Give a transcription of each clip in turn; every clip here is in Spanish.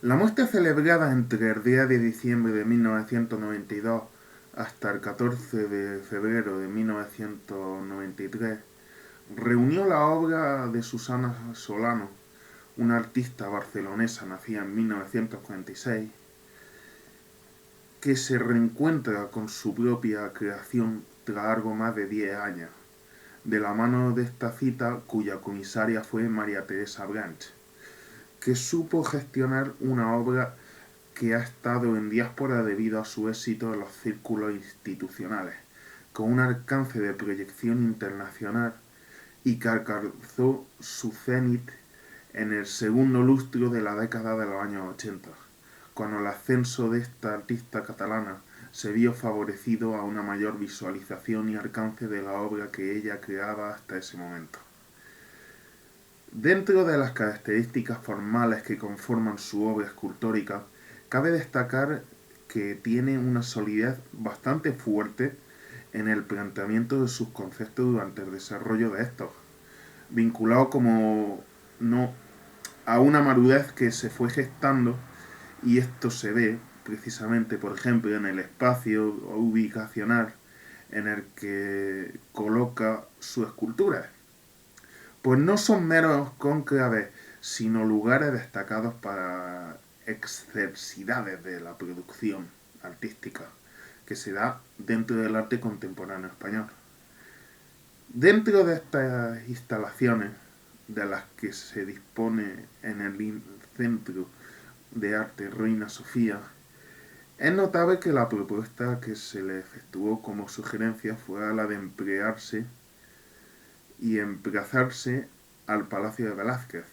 La muestra celebrada entre el 10 de diciembre de 1992 hasta el 14 de febrero de 1993 reunió la obra de Susana Solano, una artista barcelonesa nacida en 1946, que se reencuentra con su propia creación tras algo más de 10 años, de la mano de esta cita cuya comisaria fue María Teresa Branch, que supo gestionar una obra que ha estado en diáspora debido a su éxito en los círculos institucionales, con un alcance de proyección internacional y que alcanzó su cenit en el segundo lustro de la década de los años 80, cuando el ascenso de esta artista catalana se vio favorecido a una mayor visualización y alcance de la obra que ella creaba hasta ese momento. Dentro de las características formales que conforman su obra escultórica, cabe destacar que tiene una solidez bastante fuerte en el planteamiento de sus conceptos durante el desarrollo de estos, vinculado como no a una madurez que se fue gestando, y esto se ve precisamente, por ejemplo, en el espacio ubicacional en el que coloca su escultura. Pues no son meros cónclaves, sino lugares destacados para excensidades de la producción artística que se da dentro del arte contemporáneo español. Dentro de estas instalaciones, de las que se dispone en el Centro de Arte Reina Sofía, es notable que la propuesta que se le efectuó como sugerencia fue la de emplearse y emplazarse al Palacio de Velázquez,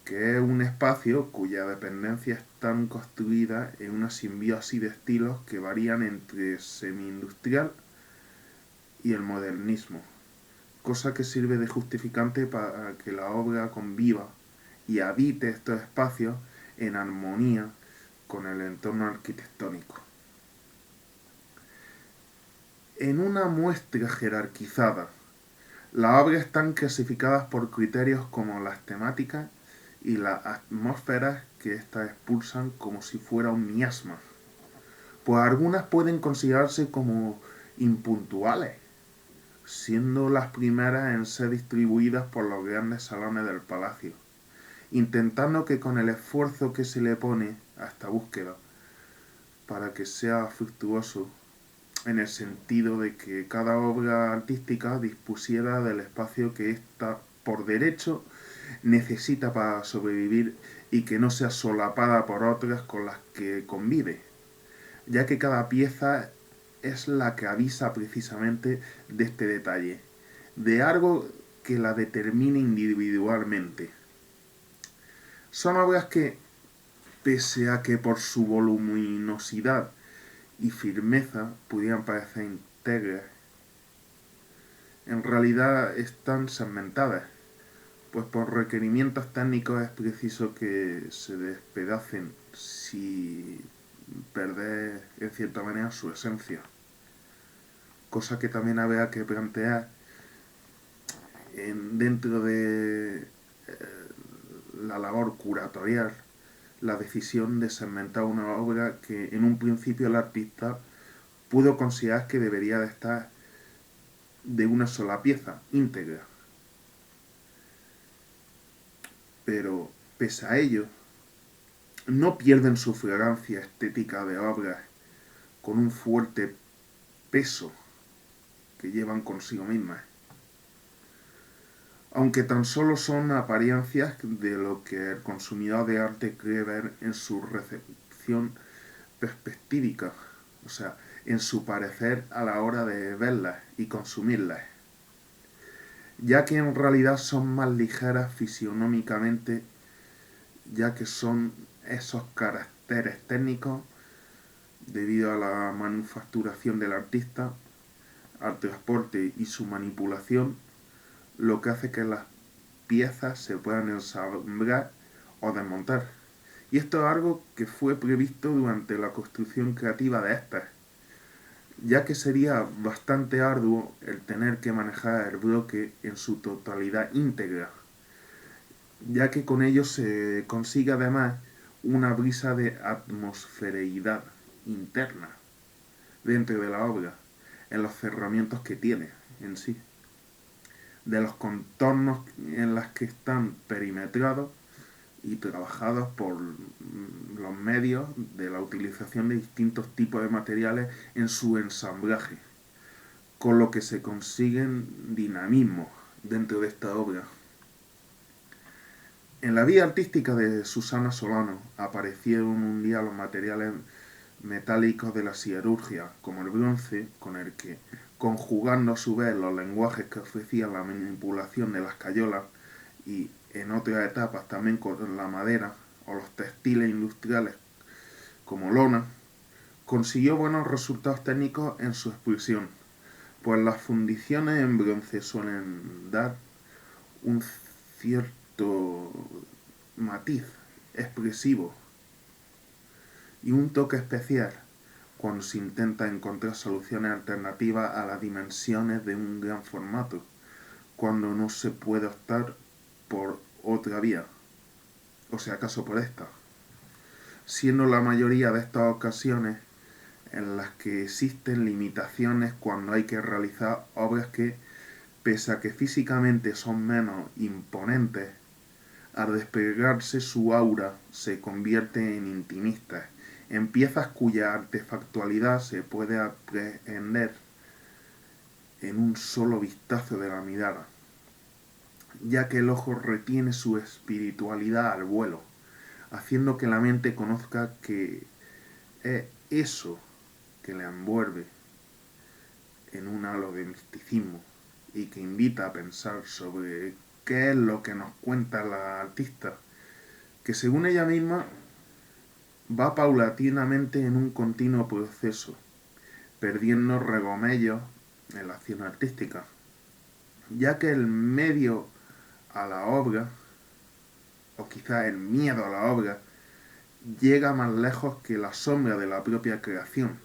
que es un espacio cuya dependencia están construidas en una simbiosis de estilos que varían entre semi-industrial y el modernismo, cosa que sirve de justificante para que la obra conviva y habite estos espacios en armonía con el entorno arquitectónico. En una muestra jerarquizada, las obras están clasificadas por criterios como las temáticas y las atmósferas que éstas expulsan como si fuera un miasma. Pues algunas pueden considerarse como impuntuales, siendo las primeras en ser distribuidas por los grandes salones del palacio, intentando que con el esfuerzo que se le pone a esta búsqueda para que sea fructuoso, en el sentido de que cada obra artística dispusiera del espacio que ésta por derecho necesita para sobrevivir y que no sea solapada por otras con las que convive, ya que cada pieza es la que avisa precisamente de este detalle, de algo que la determine individualmente. Son obras que, pese a que por su voluminosidad y firmeza pudieran parecer íntegras, en realidad están segmentadas, pues por requerimientos técnicos es preciso que se despedacen sin perder en cierta manera su esencia. Cosa que también habría que plantear dentro de la labor curatorial, la decisión de segmentar una obra que en un principio el artista pudo considerar que debería de estar de una sola pieza, íntegra. Pero, pese a ello, no pierden su fragancia estética de obras con un fuerte peso que llevan consigo mismas, aunque tan solo son apariencias de lo que el consumidor de arte cree ver en su recepción perspectívica, o sea, en su parecer a la hora de verlas y consumirlas, ya que en realidad son más ligeras fisionómicamente, ya que son esos caracteres técnicos debido a la manufacturación del artista, al transporte y su manipulación, lo que hace que las piezas se puedan ensamblar o desmontar. Y esto es algo que fue previsto durante la construcción creativa de estas, ya que sería bastante arduo el tener que manejar el bloque en su totalidad íntegra, ya que con ello se consigue además una brisa de atmosfereidad interna dentro de la obra, en los cerramientos que tiene en sí, de los contornos en los que están perimetrados y trabajados por los medios de la utilización de distintos tipos de materiales en su ensamblaje, con lo que se consiguen dinamismo dentro de esta obra. En la vida artística de Susana Solano aparecieron un día los materiales metálicos de la siderurgia, como el bronce, con el que, conjugando a su vez los lenguajes que ofrecían la manipulación de las cayolas y en otras etapas también con la madera o los textiles industriales como lona, consiguió buenos resultados técnicos en su expresión, pues las fundiciones en bronce suelen dar un cierto matiz expresivo y un toque especial cuando se intenta encontrar soluciones alternativas a las dimensiones de un gran formato, cuando no se puede optar por otra vía, o si acaso por esta, siendo la mayoría de estas ocasiones en las que existen limitaciones cuando hay que realizar obras que, pese a que físicamente son menos imponentes, al desplegarse su aura se convierte en intimistas, en piezas cuya artefactualidad se puede aprehender en un solo vistazo de la mirada, ya que el ojo retiene su espiritualidad al vuelo, haciendo que la mente conozca que es eso que le envuelve en un halo de misticismo y que invita a pensar sobre qué es lo que nos cuenta la artista, que según ella misma va paulatinamente en un continuo proceso, perdiendo regomellos en la acción artística, ya que el medio a la obra, o quizá el miedo a la obra, llega más lejos que la sombra de la propia creación.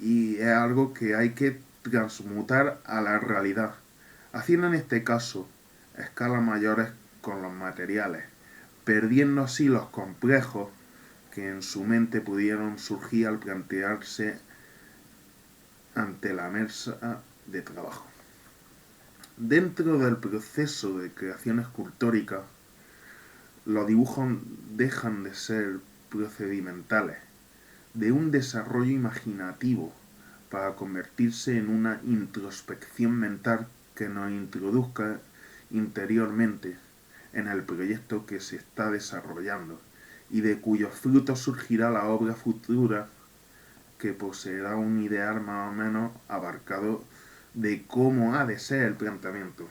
Y es algo que hay que transmutar a la realidad, haciendo en este caso escalas mayores con los materiales, perdiendo así los complejos que en su mente pudieron surgir al plantearse ante la mesa de trabajo. Dentro del proceso de creación escultórica, los dibujos dejan de ser procedimentales, de un desarrollo imaginativo, para convertirse en una introspección mental que nos introduzca interiormente en el proyecto que se está desarrollando y de cuyos frutos surgirá la obra futura que poseerá un ideal más o menos abarcado de cómo ha de ser el planteamiento,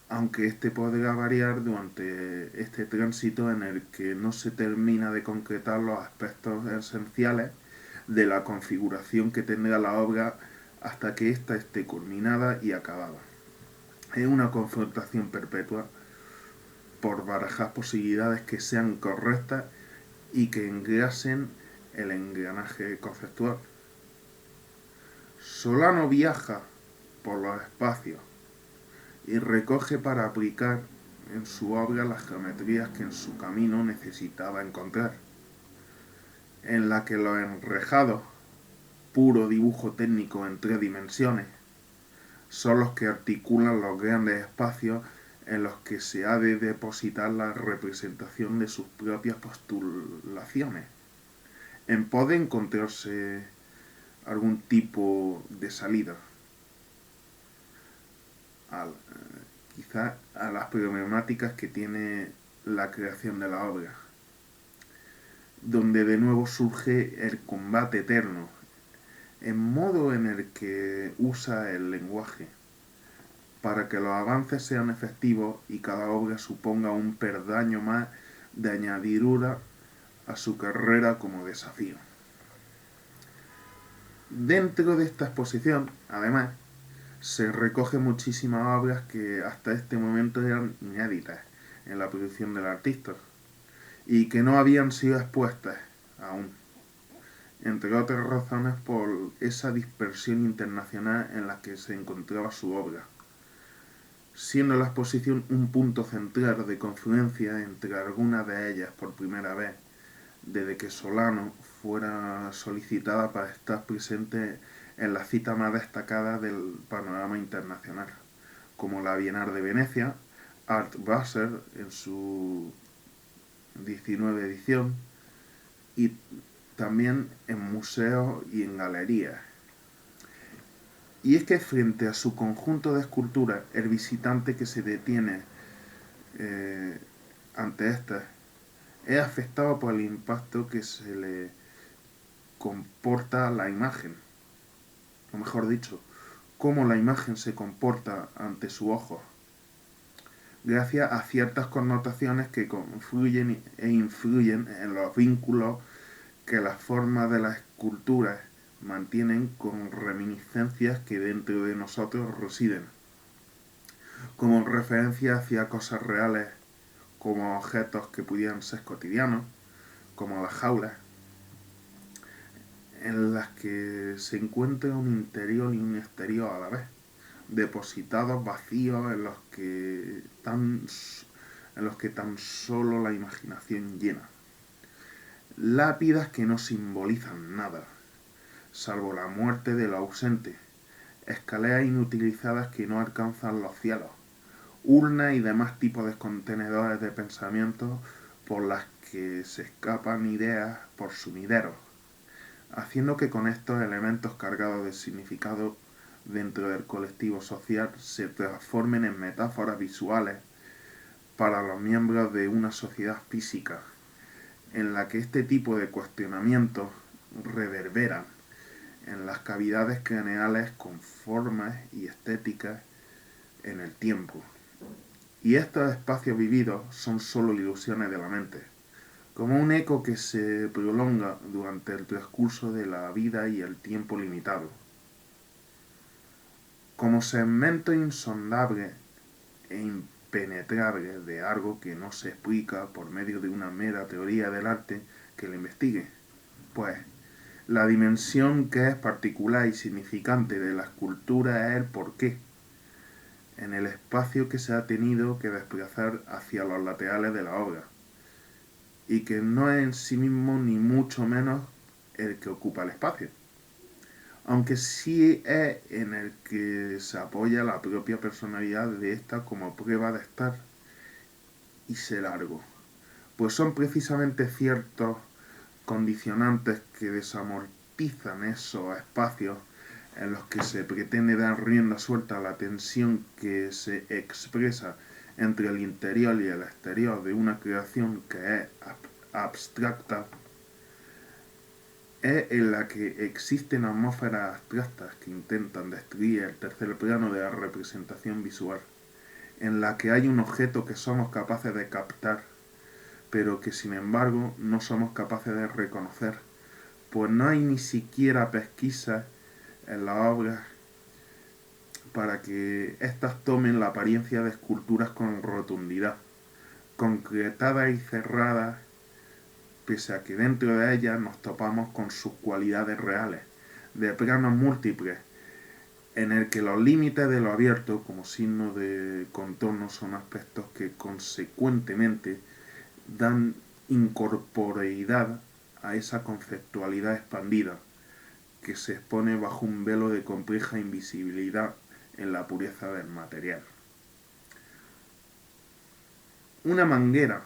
aunque este podrá variar durante este tránsito en el que no se termina de concretar los aspectos esenciales de la configuración que tendrá la obra hasta que ésta esté culminada y acabada. Es una confrontación perpetua por barajar posibilidades que sean correctas y que engrasen el engranaje conceptual. Solano viaja por los espacios y recoge para aplicar en su obra las geometrías que en su camino necesitaba encontrar, en la que los enrejados, puro dibujo técnico en 3 dimensiones, son los que articulan los grandes espacios en los que se ha de depositar la representación de sus propias postulaciones. En pos de encontrarse algún tipo de salida, quizá a las problemáticas que tiene la creación de la obra, donde de nuevo surge el combate eterno, en modo en el que usa el lenguaje, para que los avances sean efectivos y cada obra suponga un peldaño más de añadidura a su carrera como desafío. Dentro de esta exposición, además, se recoge muchísimas obras que hasta este momento eran inéditas en la producción del artista y que no habían sido expuestas aún, entre otras razones por esa dispersión internacional en la que se encontraba su obra. siendo la exposición un punto central de confluencia entre algunas de ellas por primera vez desde que Solano fuera solicitada para estar presente en las citas más destacadas del panorama internacional, como la Bienal de Venecia, Art Basel en su 19 edición, y también en museos y en galerías. Y es que frente a su conjunto de esculturas, el visitante que se detiene eh, ante estas es afectado por el impacto que se le comporta la imagen, o mejor dicho, cómo la imagen se comporta ante su ojo, gracias a ciertas connotaciones que confluyen e influyen en los vínculos que las formas de las esculturas mantienen con reminiscencias que dentro de nosotros residen, como referencia hacia cosas reales, como objetos que pudieran ser cotidianos, como las jaulas, en las que se encuentra un interior y un exterior a la vez, depositados vacíos en los que tan solo la imaginación llena. Lápidas que no simbolizan nada, salvo la muerte de lo ausente, escaleras inutilizadas que no alcanzan los cielos, urnas y demás tipos de contenedores de pensamientos por las que se escapan ideas por sumideros, haciendo que con estos elementos cargados de significado dentro del colectivo social se transformen en metáforas visuales para los miembros de una sociedad física, en la que este tipo de cuestionamientos reverberan en las cavidades craneales con formas y estéticas en el tiempo. Y estos espacios vividos son solo ilusiones de la mente, como un eco que se prolonga durante el transcurso de la vida y el tiempo limitado. Como segmento insondable e impenetrable de algo que no se explica por medio de una mera teoría del arte que lo investigue. Pues la dimensión que es particular y significante de la escultura es el porqué, en el espacio que se ha tenido que desplazar hacia los laterales de la obra, y que no es en sí mismo ni mucho menos el que ocupa el espacio, aunque sí es en el que se apoya la propia personalidad de ésta como prueba de estar y ser algo, pues son precisamente ciertos condicionantes que desamortizan esos espacios en los que se pretende dar rienda suelta a la tensión que se expresa entre el interior y el exterior de una creación que es abstracta, es en la que existen atmósferas abstractas que intentan destruir el tercer plano de la representación visual, en la que hay un objeto que somos capaces de captar, pero que sin embargo no somos capaces de reconocer, pues no hay ni siquiera pesquisas en las obras para que éstas tomen la apariencia de esculturas con rotundidad, concretadas y cerradas, pese a que dentro de ellas nos topamos con sus cualidades reales, de planos múltiples, en el que los límites de lo abierto como signo de contorno son aspectos que consecuentemente dan incorporeidad a esa conceptualidad expandida que se expone bajo un velo de compleja invisibilidad en la pureza del material. Una manguera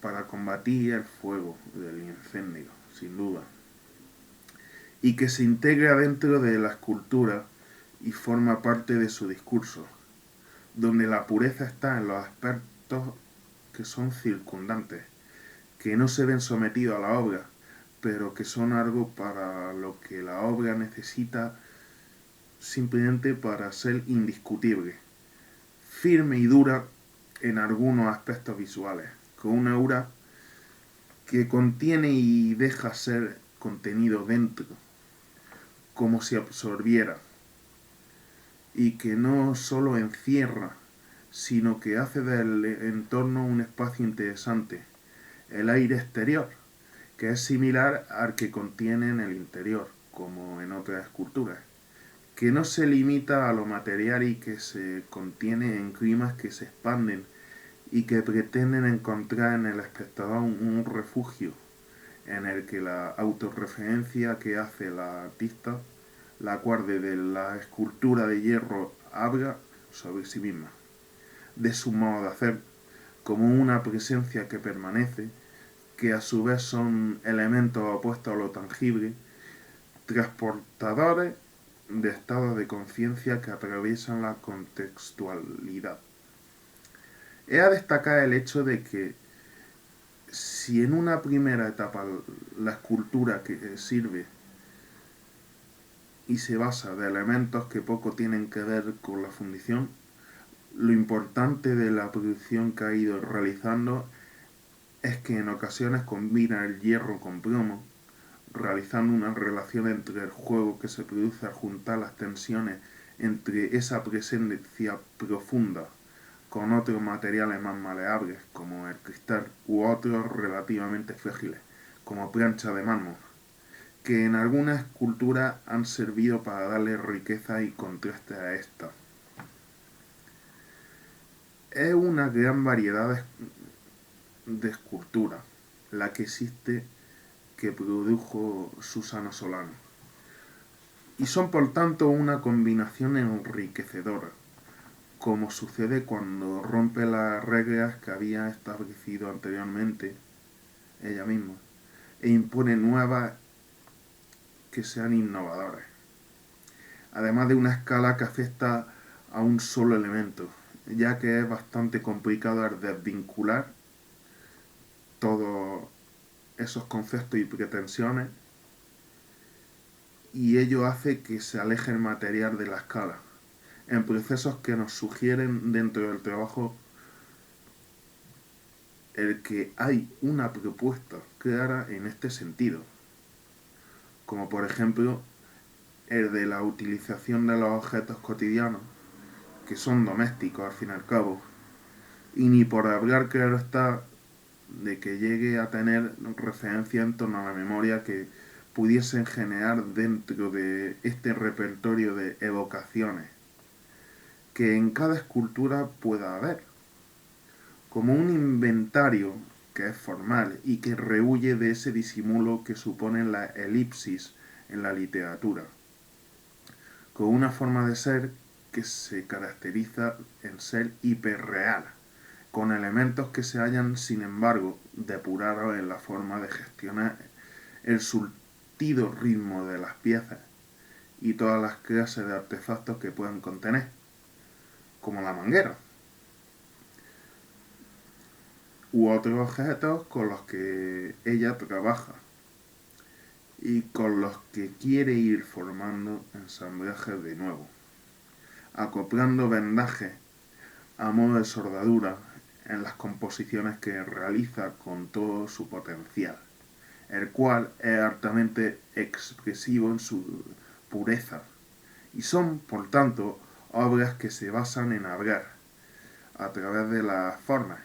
para combatir el fuego del incendio, sin duda, y que se integra dentro de la escultura y forma parte de su discurso, donde la pureza está en los aspectos que son circundantes, que no se ven sometidos a la obra, pero que son algo para lo que la obra necesita simplemente para ser indiscutible, firme y dura en algunos aspectos visuales, con una aura que contiene y deja ser contenido dentro, como si absorbiera, y que no solo encierra, sino que hace del entorno un espacio interesante, el aire exterior, que es similar al que contiene en el interior, como en otras esculturas, que no se limita a lo material y que se contiene en climas que se expanden y que pretenden encontrar en el espectador un refugio en el que la autorreferencia que hace la artista, la cual de la escultura de hierro habla sobre sí misma, de su modo de hacer, como una presencia que permanece, que a su vez son elementos opuestos a lo tangible, transportadores de estados de conciencia que atraviesan la contextualidad. He a destacar el hecho de que si en una primera etapa la escultura que sirve y se basa de elementos que poco tienen que ver con la fundición, lo importante de la producción que ha ido realizando es que en ocasiones combina el hierro con plomo, realizando una relación entre el juego que se produce al juntar las tensiones entre esa presencia profunda con otros materiales más maleables como el cristal u otros relativamente frágiles como plancha de mármol, que en algunas culturas han servido para darle riqueza y contraste a esta. Es una gran variedad de escultura la que existe que produjo Susana Solano, y son por tanto una combinación enriquecedora, como sucede cuando rompe las reglas que había establecido anteriormente ella misma e impone nuevas que sean innovadoras, además de una escala que afecta a un solo elemento, ya que es bastante complicado el desvincular todos esos conceptos y pretensiones, y ello hace que se aleje el material de la escala, en procesos que nos sugieren dentro del trabajo el que hay una propuesta clara en este sentido, como por ejemplo el de la utilización de los objetos cotidianos, que son domésticos al fin y al cabo, y ni por hablar, claro está, de que llegue a tener referencia en torno a la memoria que pudiesen generar dentro de este repertorio de evocaciones que en cada escultura pueda haber, como un inventario que es formal y que rehuye de ese disimulo que suponen la elipsis en la literatura, con una forma de ser que se caracteriza en ser hiperreal, con elementos que se hallan, sin embargo, depurados en la forma de gestionar el surtido ritmo de las piezas y todas las clases de artefactos que puedan contener, como la manguera, u otros objetos con los que ella trabaja y con los que quiere ir formando ensamblajes de nuevo, acoplando vendajes a modo de soldadura en las composiciones que realiza con todo su potencial, el cual es altamente expresivo en su pureza, y son, por tanto, obras que se basan en hablar, a través de las formas,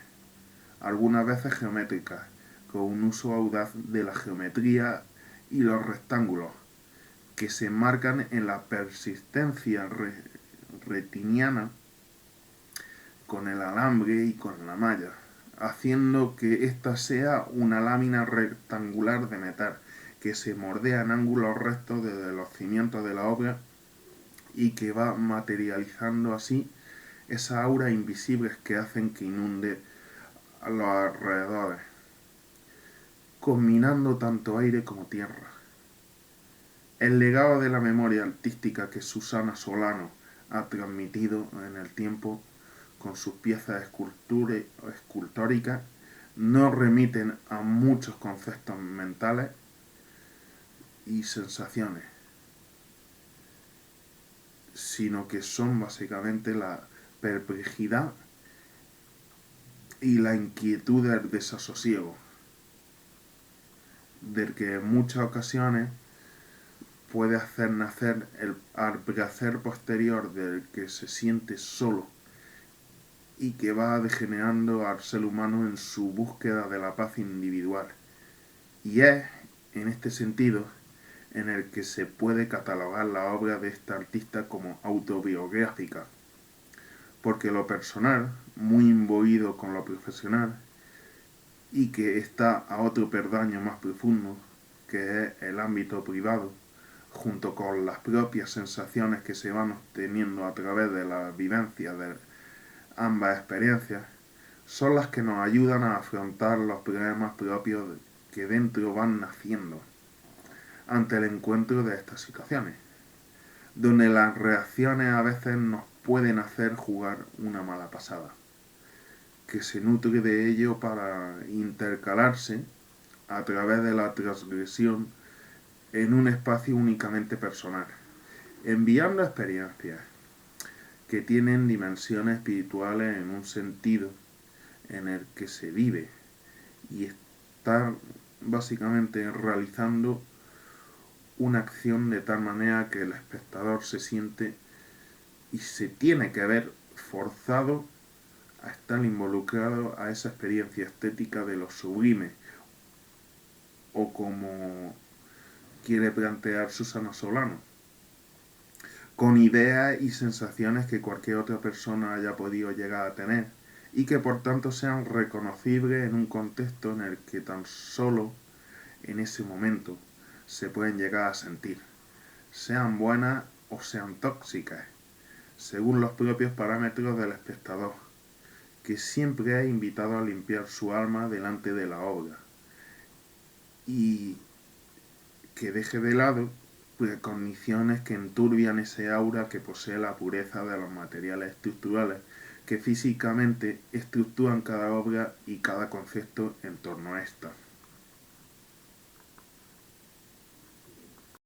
algunas veces geométricas, con un uso audaz de la geometría y los rectángulos, que se enmarcan en la persistencia retiniana con el alambre y con la malla, haciendo que ésta sea una lámina rectangular de metal que se mordea en ángulos rectos desde los cimientos de la obra y que va materializando así esa aura invisibles que hacen que inunde a los alrededores, combinando tanto aire como tierra. El legado de la memoria artística que Susana Solano ha transmitido en el tiempo con sus piezas escultóricas no remiten a muchos conceptos mentales y sensaciones, sino que son básicamente la perplejidad y la inquietud del desasosiego, del que en muchas ocasiones puede hacer nacer al placer posterior del que se siente solo y que va degenerando al ser humano en su búsqueda de la paz individual. Y es, en este sentido, en el que se puede catalogar la obra de este artista como autobiográfica, porque lo personal, muy imbuido con lo profesional, y que está a otro peldaño más profundo, que es el ámbito privado, junto con las propias sensaciones que se van obteniendo a través de la vivencia de ambas experiencias, son las que nos ayudan a afrontar los problemas propios que dentro van naciendo ante el encuentro de estas situaciones, donde las reacciones a veces nos pueden hacer jugar una mala pasada, que se nutre de ello para intercalarse a través de la transgresión en un espacio únicamente personal, enviando experiencias que tienen dimensiones espirituales en un sentido en el que se vive y está básicamente realizando una acción de tal manera que el espectador se siente y se tiene que ver forzado a estar involucrado a esa experiencia estética de lo sublime, o como quiere plantear Susana Solano, con ideas y sensaciones que cualquier otra persona haya podido llegar a tener y que por tanto sean reconocibles en un contexto en el que tan solo en ese momento se pueden llegar a sentir, sean buenas o sean tóxicas, según los propios parámetros del espectador, que siempre es invitado a limpiar su alma delante de la obra y que deje de lado precondiciones que enturbian ese aura que posee la pureza de los materiales estructurales que físicamente estructuran cada obra y cada concepto en torno a esta.